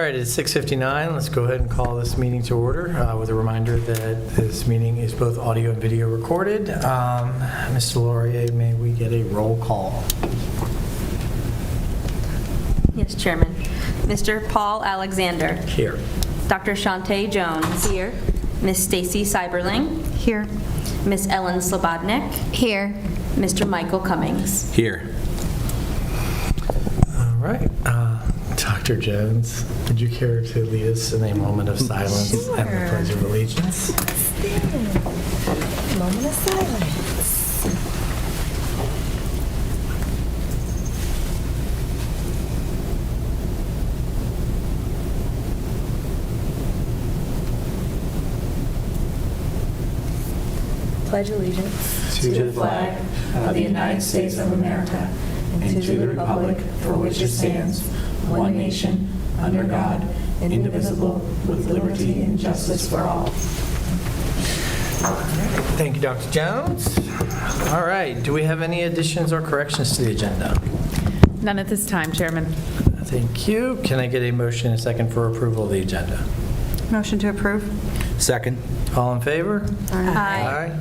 right, it's 6:59. Let's go ahead and call this meeting to order with a reminder that this meeting is both audio and video recorded. Mr. Laurier, may we get a roll call? Yes, Chairman. Mr. Paul Alexander. Here. Dr. Shantae Jones. Here. Ms. Stacy Seiberling. Here. Ms. Ellen Slobodnik. Here. Mr. Michael Cummings. Here. All right. Dr. Jones, would you care to lead us in a moment of silence and the Pledge of Allegiance? Moment of silence. Pledge allegiance To the flag of the United States of America and to the republic for which it stands, one nation, under God, indivisible, with liberty and justice for all. Thank you, Dr. Jones. All right. Do we have any additions or corrections to the agenda? None at this time, Chairman. Thank you. Can I get a motion and a second for approval of the agenda? Motion to approve. Second. All in favor? Aye.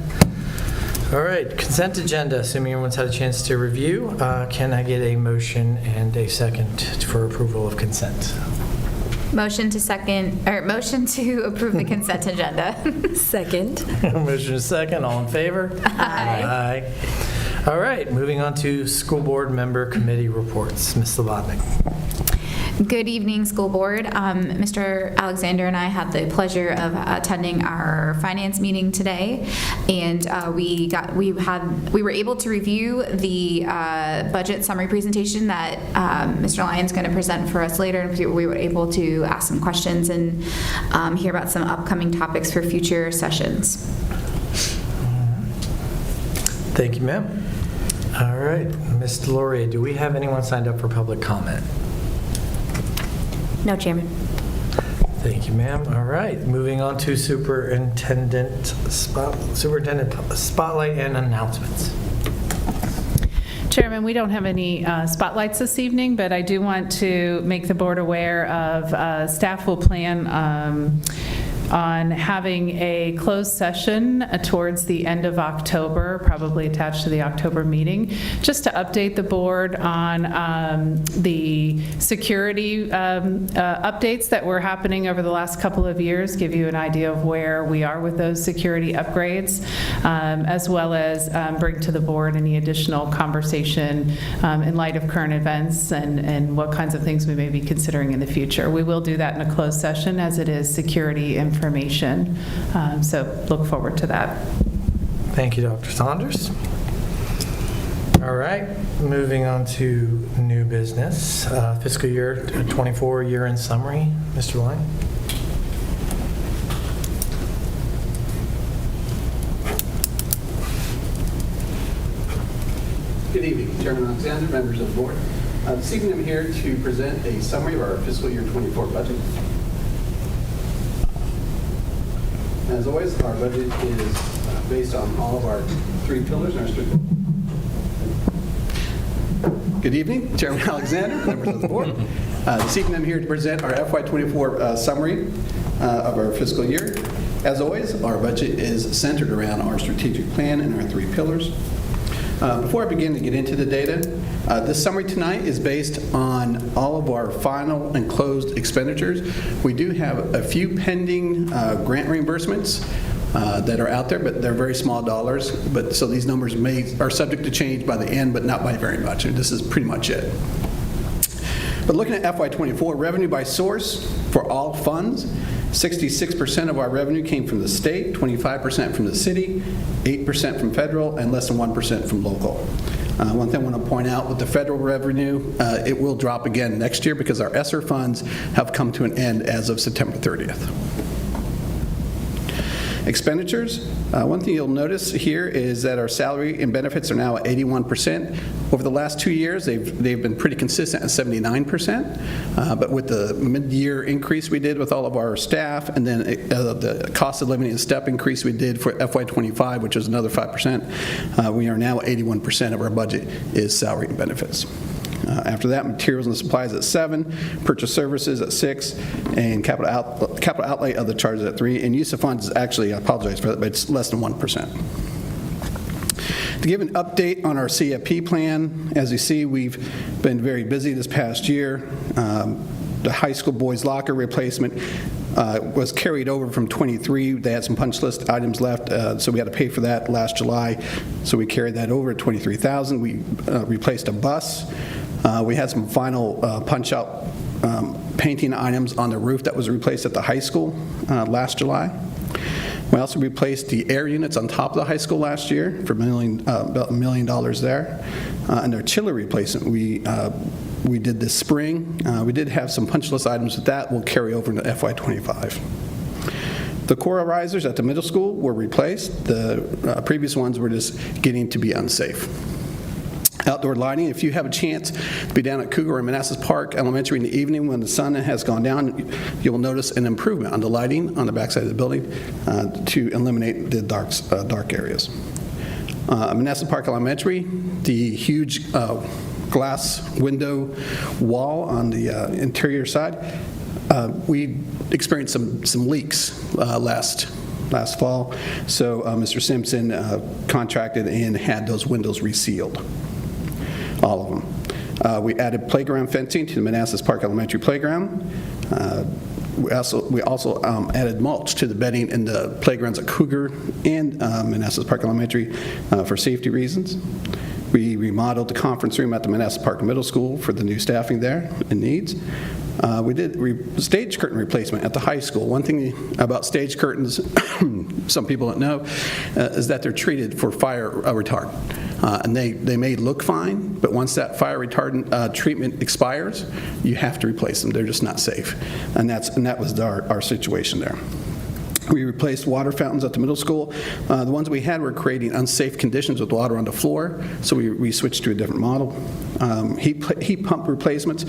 All right, consent agenda, assuming everyone's had a chance to review, can I get a motion and a second for approval of consent? Motion to approve the consent agenda. Second. Motion is second, all in favor? Aye. All right, moving on to school board member committee reports. Ms. Slobodnik. Good evening, school board. Mr. Alexander and I had the pleasure of attending our finance meeting today, and we were able to review the budget summary presentation that Mr. Lyon's going to present for us later. We were able to ask some questions and hear about some upcoming topics for future sessions. Thank you, ma'am. All right, Ms. Laurier, do we have anyone signed up for public comment? No, Chairman. Thank you, ma'am. All right, moving on to superintendent spotlight and announcements. Chairman, we don't have any spotlights this evening, but I do want to make the board aware of staff will plan on having a closed session towards the end of October, probably attached to the October meeting, just to update the board on the security updates that were happening over the last couple of years, give you an idea of where we are with those security upgrades, as well as bring to the board any additional conversation in light of current events and what kinds of things we may be considering in the future. We will do that in a closed session as it is security information. So look forward to that. Thank you, Dr. Saunders. All right, moving on to new business. Fiscal year 24 year-end summary. Mr. Lyon. Good evening, Chairman Alexander, members of the board. This evening I'm here to present a summary of our fiscal year 24 budget. As always, our budget is based on all of our three pillars. Good evening, Chairman Alexander, members of the board. This evening I'm here to present our FY24 summary of our fiscal year. As always, our budget is centered around our strategic plan and our three pillars. Before I begin to get into the data, this summary tonight is based on all of our final and closed expenditures. We do have a few pending grant reimbursements that are out there, but they're very small dollars. But so these numbers are subject to change by the end, but not by very much. And this is pretty much it. But looking at FY24, revenue by source for all funds, 66% of our revenue came from the state, 25% from the city, 8% from federal, and less than 1% from local. One thing I want to point out with the federal revenue, it will drop again next year because our ESSER funds have come to an end as of September 30th. Expenditures, one thing you'll notice here is that our salary and benefits are now at 81%. Over the last 2 years, they've been pretty consistent at 79%, but with the mid-year increase we did with all of our staff, and then the cost of living and step increase we did for FY25, which is another 5%, we are now at 81% of our budget is salary and benefits. After that, materials and supplies at 7, purchase services at 6, and capital outlay other charges at 3. And use of funds is actually, I apologize for that, but it's less than 1%. To give an update on our CIP plan, as you see, we've been very busy this past year. The high school boys' locker replacement was carried over from 23. They had some punch list items left, so we had to pay for that last July. So we carried that over at $23,000. We replaced a bus. We had some final punch-out painting items on the roof that was replaced at the high school last July. We also replaced the air units on top of the high school last year for about $1 million there. And their chiller replacement, we did this spring. We did have some punch list items that will carry over into FY25. The Cora risers at the middle school were replaced. The previous ones were just getting to be unsafe. Outdoor lighting, if you have a chance to be down at Cougar or Manassas Park Elementary in the evening when the sun has gone down, you'll notice an improvement on the lighting on the backside of the building to eliminate the dark areas. Manassas Park Elementary, the huge glass window wall on the interior side, we experienced some leaks last fall, so Mr. Simpson contracted and had those windows resealed. All of them. We added playground fencing to the Manassas Park Elementary playground. We also added mulch to the bedding in the playgrounds at Cougar and Manassas Park Elementary for safety reasons. We remodeled the conference room at the Manassas Park Middle School for the new staffing there and needs. We did stage curtain replacement at the high school. One thing about stage curtains, some people don't know, is that they're treated for fire retardant. And they may look fine, but once that fire retardant treatment expires, you have to replace them. They're just not safe. And that was our situation there. We replaced water fountains at the middle school. The ones we had were creating unsafe conditions with water on the floor, so we switched to a different model. Heat pump replacements.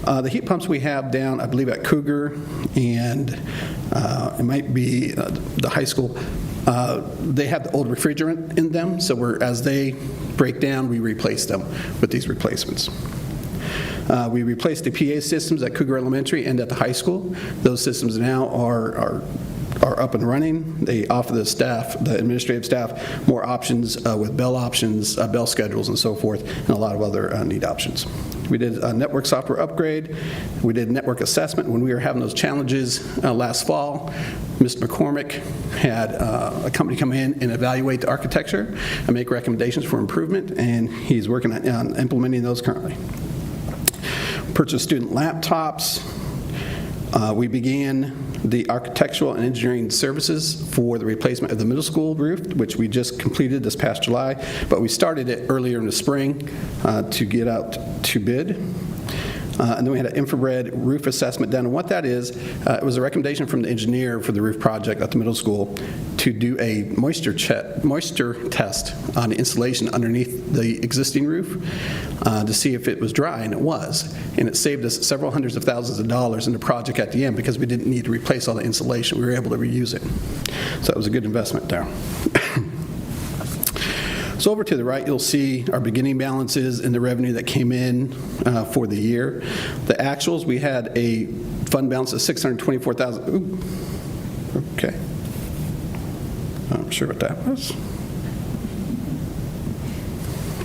The heat pumps we have down, I believe, at Cougar, and it might be the high school. They have the old refrigerant in them, so as they break down, we replace them with these replacements. We replaced the PA systems at Cougar Elementary and at the high school. Those systems now are up and running. They offer the staff, the administrative staff, more options with bell options, bell schedules, and so forth, and a lot of other neat options. We did a network software upgrade. We did network assessment. When we were having those challenges last fall, Mr. McCormick had a company come in and evaluate the architecture and make recommendations for improvement, and he's working on implementing those currently. Purchased student laptops. We began the architectural and engineering services for the replacement of the middle school roof, which we just completed this past July, but we started it earlier in the spring to get out to bid. And then we had an infrared roof assessment done. And what that is, it was a recommendation from the engineer for the roof project at the middle school to do a moisture test on the insulation underneath the existing roof to see if it was dry, and it was. And it saved us several hundreds of thousands of dollars in the project at the end because we didn't need to replace all the insulation. We were able to reuse it. So it was a good investment there. So over to the right, you'll see our beginning balances and the revenue that came in for the year. The actuals, we had a fund balance of $624,000. Okay. I'm not sure what that was.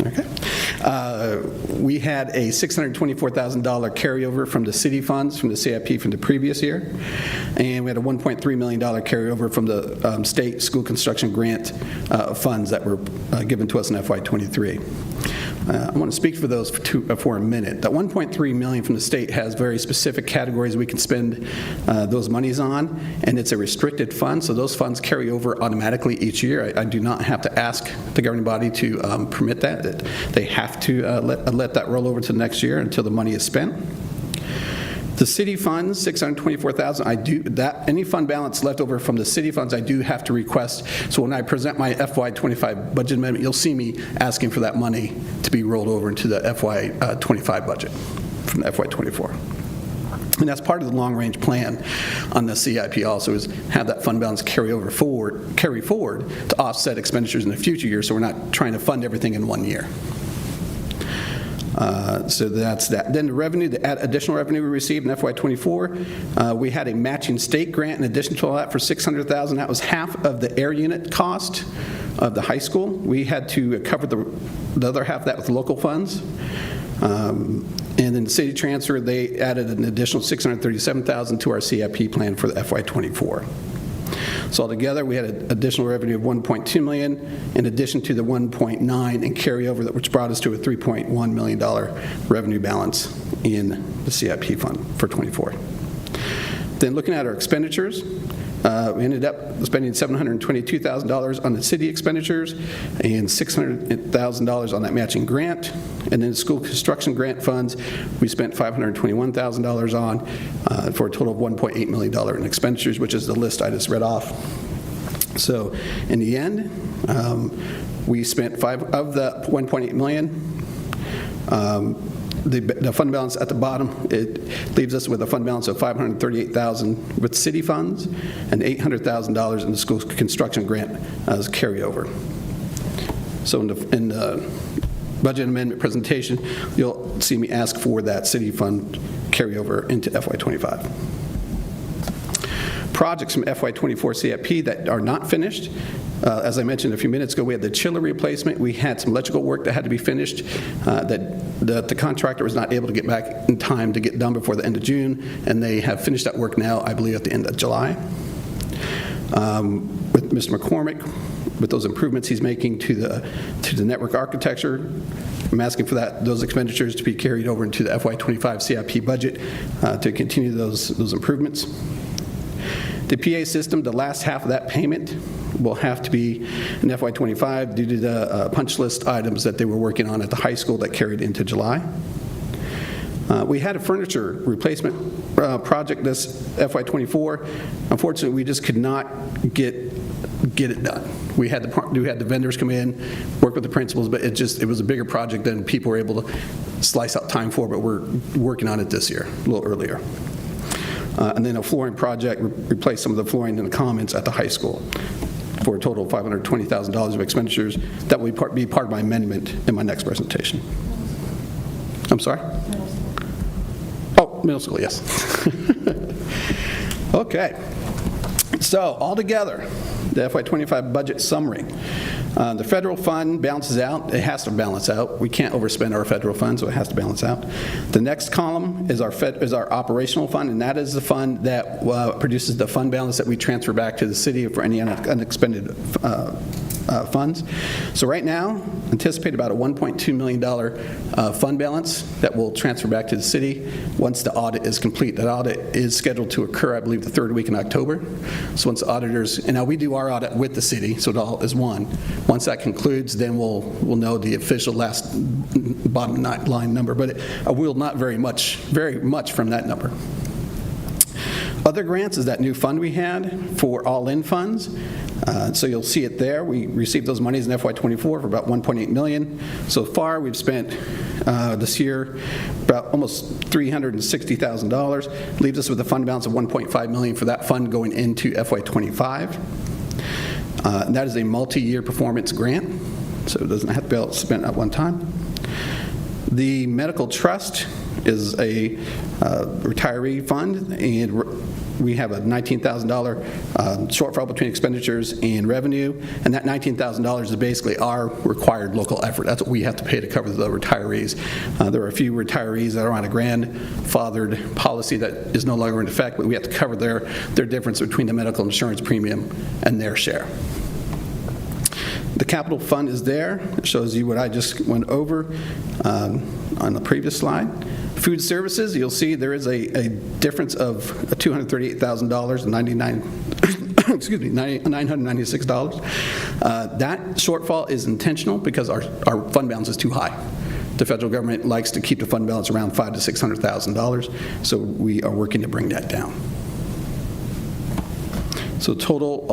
Okay. We had a $624,000 carryover from the city funds from the CIP from the previous year, and we had a $1.3 million carryover from the state school construction grant funds that were given to us in FY23. I want to speak for those for a minute. That $1.3 million from the state has very specific categories we can spend those monies on, and it's a restricted fund, so those funds carry over automatically each year. I do not have to ask the governing body to permit that. They have to let that roll over to the next year until the money is spent. The city funds, $624,000, any fund balance left over from the city funds, I do have to request. So when I present my FY25 budget amendment, you'll see me asking for that money to be rolled over into the FY25 budget from the FY24. And that's part of the long-range plan on the CIP also, is have that fund balance carry forward to offset expenditures in the future years, so we're not trying to fund everything in one year. So that's that. Then the revenue, the additional revenue we received in FY24, we had a matching state grant in addition to all that for $600,000. That was half of the air unit cost of the high school. We had to cover the other half of that with local funds. And then the city transfer, they added an additional $637,000 to our CIP plan for the FY24. So altogether, we had an additional revenue of $1.2 million in addition to the $1.9 in carryover, which brought us to a $3.1 million revenue balance in the CIP fund for '24. Then looking at our expenditures, we ended up spending $722,000 on the city expenditures and $600,000 on that matching grant. And then school construction grant funds, we spent $521,000 on for a total of $1.8 million in expenditures, which is the list I just read off. So in the end, we spent of the $1.8 million. The fund balance at the bottom, it leaves us with a fund balance of $538,000 with city funds and $800,000 in the school construction grant as carryover. So in the budget amendment presentation, you'll see me ask for that city fund carryover into FY25. Projects from FY24 CIP that are not finished. As I mentioned a few minutes ago, we had the chiller replacement. We had some electrical work that had to be finished that the contractor was not able to get back in time to get done before the end of June, and they have finished that work now, I believe, at the end of July. With Mr. McCormick, with those improvements he's making to the network architecture, I'm asking for those expenditures to be carried over into the FY25 CIP budget to continue those improvements. The PA system, the last half of that payment will have to be in FY25 due to the punch list items that they were working on at the high school that carried into July. We had a furniture replacement project this FY24. Unfortunately, we just could not get it done. We had the vendors come in, work with the principals, but it was a bigger project than people were able to slice out time for, but we're working on it this year, a little earlier. And then a flooring project, replace some of the flooring in the commons at the high school for a total of $520,000 of expenditures. That will be part of my amendment in my next presentation. I'm sorry? Oh, middle school, yes. Okay. So altogether, the FY25 budget summary. The federal fund balances out. It has to balance out. We can't overspend our federal fund, so it has to balance out. The next column is our operational fund, and that is the fund that produces the fund balance that we transfer back to the city for any unexpended funds. So right now, anticipate about a $1.2 million fund balance that will transfer back to the city once the audit is complete. That audit is scheduled to occur, I believe, the third week in October. So once the auditors, and now we do our audit with the city, so it all is one. Once that concludes, then we'll know the official last bottom line number, but it will not very much from that number. Other grants is that new fund we had for all-in funds. So you'll see it there. We received those monies in FY24 for about $1.8 million. So far, we've spent this year about almost $360,000. Leaves us with a fund balance of $1.5 million for that fund going into FY25. And that is a multi-year performance grant, so it doesn't have to be all spent at one time. The medical trust is a retiree fund, and we have a $19,000 shortfall between expenditures and revenue, and that $19,000 is basically our required local effort. That's what we have to pay to cover the retirees. There are a few retirees that are on a grandfathered policy that is no longer in effect, but we have to cover their difference between the medical insurance premium and their share. The capital fund is there. It shows you what I just went over on the previous slide. Food services, you'll see there is a difference of $238,000 and $996. That shortfall is intentional because our fund balance is too high. The federal government likes to keep the fund balance around $500,000 to $600,000, so we are working to bring that down. So total,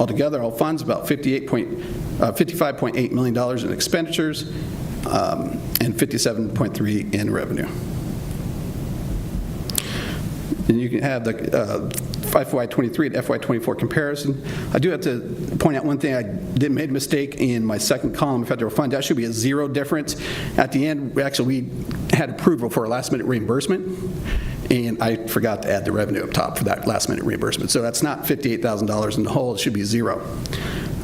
altogether, all funds, about $55.8 million in expenditures and $57.3 in revenue. And you can have the FY23 and FY24 comparison. I do have to point out one thing. I made a mistake in my second column, federal fund. That should be a zero difference. At the end, we had approval for a last-minute reimbursement, and I forgot to add the revenue up top for that last-minute reimbursement. So that's not $58,000 in the hole. It should be zero.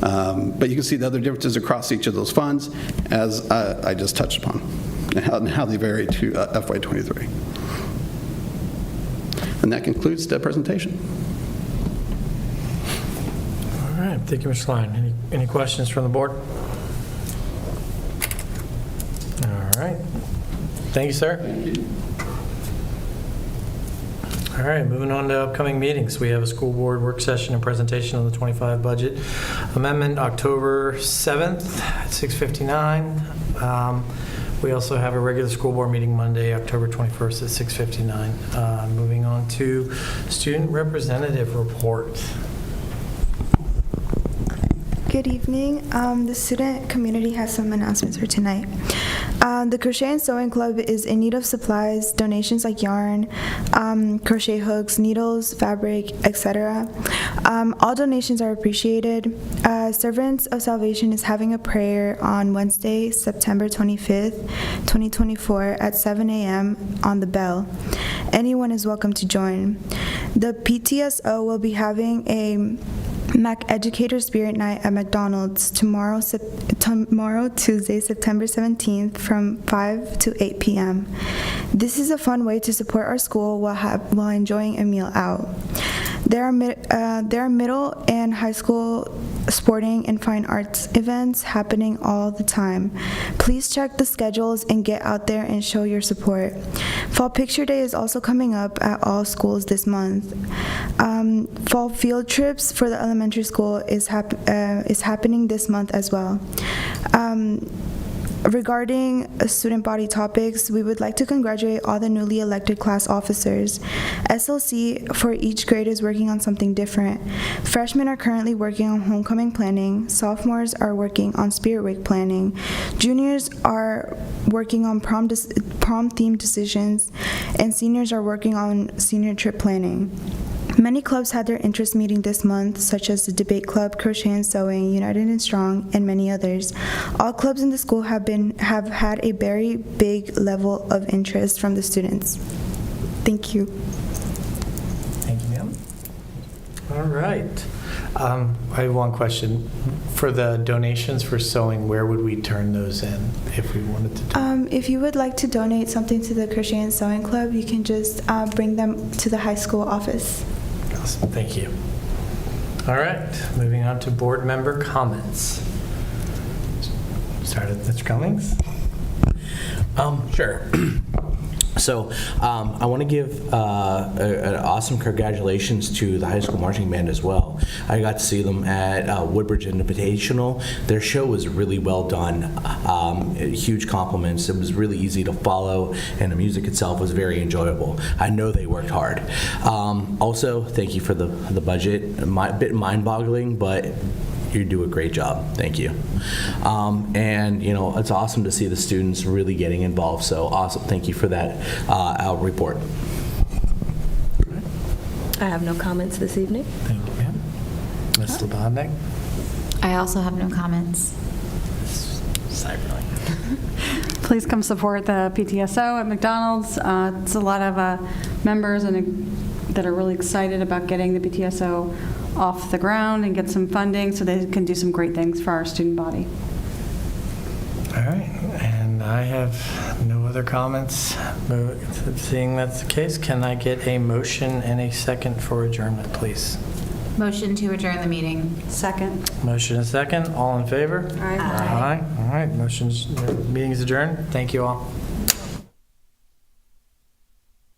But you can see the other differences across each of those funds, as I just touched upon, and how they vary to FY23. And that concludes the presentation. All right, thank you, Mr. Lyon. Any questions from the board? All right. Thank you, sir. Thank you. All right, moving on to upcoming meetings. We have a school board work session and presentation on the 25 budget amendment, October 7th at 6:59. We also have a regular school board meeting Monday, October 21st at 6:59. Moving on to student representative report. Good evening. The student community has some announcements for tonight. The Crochet and Sewing Club is in need of supplies, donations like yarn, crochet hooks, needles, fabric, etc. All donations are appreciated. Servants of Salvation is having a prayer on Wednesday, September 25th, 2024 at 7 a.m. on the Bell. Anyone is welcome to join. The PTSO will be having a Mac Educator Spirit Night at McDonald's tomorrow, Tuesday, September 17th from 5 to 8 p.m. This is a fun way to support our school while enjoying a meal out. There are middle and high school sporting and fine arts events happening all the time. Please check the schedules and get out there and show your support. Fall Picture Day is also coming up at all schools this month. Fall field trips for the elementary school is happening this month as well. Regarding student body topics, we would like to congratulate all the newly elected class officers. SLC for each grade is working on something different. Freshmen are currently working on homecoming planning. Sophomores are working on Spirit Week planning. Juniors are working on prom theme decisions, and seniors are working on senior trip planning. Many clubs had their interest meeting this month, such as the Debate Club, Crochet and Sewing, United and Strong, and many others. All clubs in the school have had a very big level of interest from the students. Thank you. Thank you, ma'am. All right. I have one question. For the donations for sewing, where would we turn those in if we wanted to do? If you would like to donate something to the Crochet and Sewing Club, you can just bring them to the high school office. Awesome. Thank you. All right. Moving on to board member comments. Start with Mr. Cummings. Sure. So I want to give an awesome congratulations to the high school marching band as well. I got to see them at Woodbridge Invitational. Their show was really well done. Huge compliments. It was really easy to follow, and the music itself was very enjoyable. I know they worked hard. Also, thank you for the budget. A bit mind-boggling, but you do a great job. Thank you. And it's awesome to see the students really getting involved. So awesome. Thank you for that report. I have no comments this evening. Thank you, ma'am. Ms. Slobodnik. I also have no comments. Cyberlink. Please come support the PTSO at McDonald's. It's a lot of members that are really excited about getting the PTSO off the ground and get some funding so they can do some great things for our student body. All right. And I have no other comments. Seeing that's the case, can I get a motion and a second for adjournment, please? Motion to adjourn the meeting. Second. Motion and second. All in favor? Aye. Aye. All right. Meeting is adjourned. Thank you all.